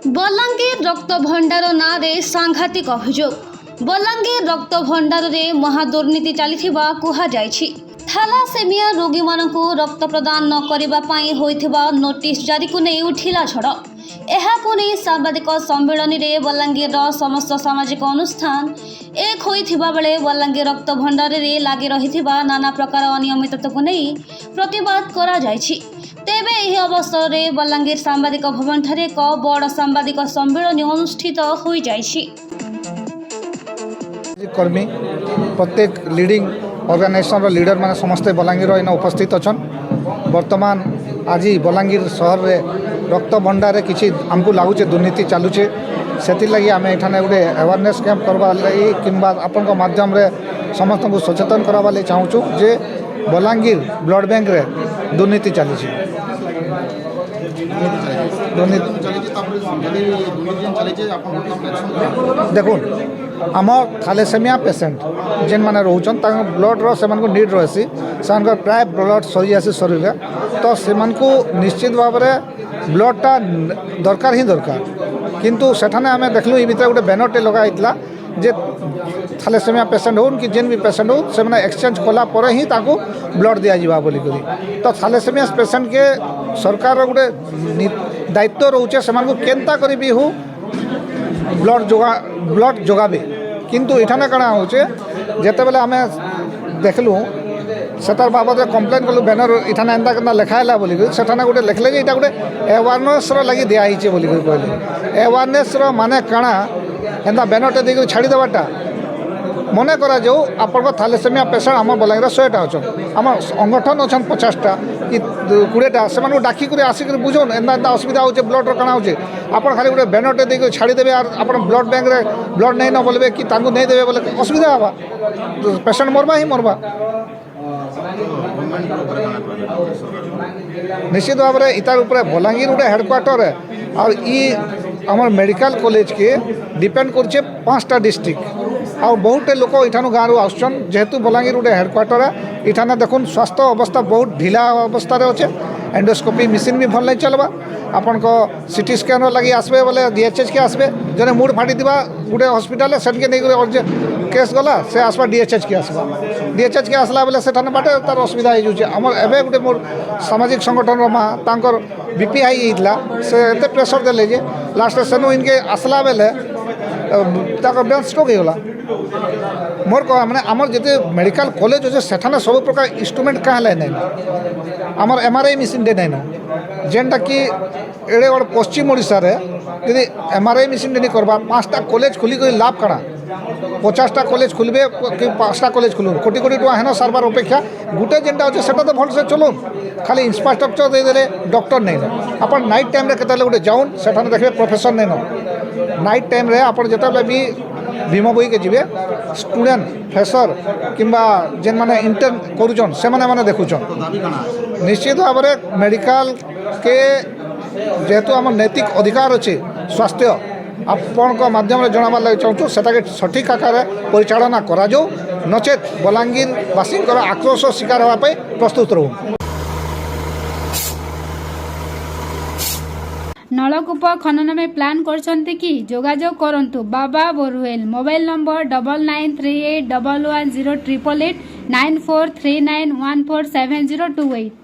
बलांगीर रक्त भंडार नारे सांघातिक अभियोग। बलांगीर रक्त भंडार रे महादुर्नीति चलिथिबा कुहा जायछि। थैलासेमिया रोगी मानकु रक्त प्रदान न करिबा पई होइथिबा नोटिस जारी को नै उठिला झड़। एहाकु नै सांबादिक सम्मेलन रे बलांगीर समस्त सामाजिक अनुष्ठान एक होइथिबा बेले बलांगीर रक्त भंडार रे लागि रहिथिबा नाना प्रकार अनियमितता को नै प्रतिवाद करा जायछि। तेबे यह अवसर में बलांगीर सांबादिक भवन ठारे एक बड़ सांबादिक सम्मेलन अनुष्ठित हो जाइछि। कर्मी प्रत्येक लीडिंग ऑर्गेनाइजेशन लीडर माने समस्ते बलांगीर इन उपस्थित अच्छा। वर्तमान आज बलांगीर सहर में रक्त भंडार किसी आमको लगुचे दुर्नीति चलुचे से लगी आम एठाने गोटे अवेयरनेस कैंप करवा लगी कि आपण माध्यम रे समस्त को सचेतन करवा लगी चाहूँ जे बलांगीर ब्लड बैंक रे दुर्नीति चली। देखो आम थैलेसेमिया पेसेंट जेन माने रोचन ब्लड रो से नीड रही से प्राय ब्लड सरी आसी शरीर तो से निश्चित भाव में ब्लडटा दरकार ही दरकार किंतु सेठाने आम देखलु ये भितर गोटे बैनरटे लगाइला जे थैलेसेमिया पेसेंट हो कि जेन भी पेसेंट हो से एक्सचेंज कला पर ही ताको ब्लड दिया जावा बोली करी। तो थैलेसेमिया पेसेंट के सरकार गोटे दायित्व रोचे से केनता करी भी हो ब्लड जोगाबे किंतु इठाने कणा होचे जेते बेले आमे देखलु सेतार बाबद कंप्लेन कलु बैनर इठाने एंता केना लिखाइला बोली सेठाने गोटे लिखले जे इटा गोटे अवेयरनेस रो लागि दिया हिचे बोली कहले। अवेयरनेस रो माने कणा एंता बैनरटे देके छाड़ी देवाटा मने करा जो आपण थैलेसेमिया पेसेंट आम बलांगीर 100टा अच्छा आम संगठन अच्छा 50टा कि 20टा से डाकिक आसिक बुझौन एंता एंता असुविधा हो ब्लड काଣା हो आप खाली गोटे बैनरटे देके छाड़ीदेवे और आप ब्लड बैंक रे ब्लड नहीं न बोलबे कि तांको नहीं देवे बोले असुविधा हवा पेसेंट मरवा ही मरवा। निश्चित भाव में इतार ऊपर बलांगीर गोटे हेडक्वार्टर है और ये आम मेडिकल कॉलेज के डिपेंड कर 5टा डिस्ट्रिक्ट और बहुते लोक इठानु गाँव आसुन जेहेतु बलांगीर गोटे हेडक्वार्टर है। इठाने देखुन स्वास्थ्य अवस्था बहुत ढिला अवस्था अच्छे एंडोस्कोपी मशीन भी भल नहीं चलवा आपण को सीटी स्कैन लगी आसबे बोले डीएचएच के आसबे जने मुड फाटी गोटे हॉस्पिटल से नहीं केस गला से आसवा डीएचएच के आसवा डीएचएच के आसला बेले से बाटे तार असुविधा हो जाए। आम एवं गोटे मोर सामाजिक संगठन माँ तांकर बीपी हाई होता से एत प्रेसर देले जे लास्ट सेनु इनके आसला बेले ब्रेन स्ट्रोक होगा। मोर कह मैंने आमर जिते मेडिकल कॉलेज अच्छे सेठाने सब प्रकार इंस्ट्रूमेंट क्या नहीं आमर एमआरआई मशीन दे नहीं जेनटा कि एड़े बड़ पश्चिम ओडिशा रे यदि एमआरआई मशीन नहीं करवा 5टा कॉलेज खुली लाभ कणा 50टा कॉलेज खुलबे कि 5टा कॉलेज खुलू कोटी कोटी टका हेन सारबार अपेक्षा गोटे जेनटा अच्छे सेटा तो भल से चलो खाली इंफ्रास्ट्रक्चर देदेले डॉक्टर नहीं आप नाइट टाइम केते गोटे जाऊन सेठाने देखबे प्रोफेसर नहीं न नाइट टाइम रे आप जिते भी भीम बोई के जीवे स्टूडेंट फ्रेशर किंबा जेन माने इंटर्न करूचन से माने देखुचन। निश्चित भाव में मेडिकल के जेहेतु आम नैतिक अधिकार अच्छे स्वास्थ्य आपण माध्यम जनाबार लगे चाहूँ से सठिक आकार परिचालना करा जाऊ नचेत बलांगीर बासी आक्रोश शिकार होगापी प्रस्तुत रहू। नलकूप खनन में प्लान करछन्ते कि जोगाजोग करंतु बाबा बोरवेल मोबाइल नंबर 9938110888 9439147028।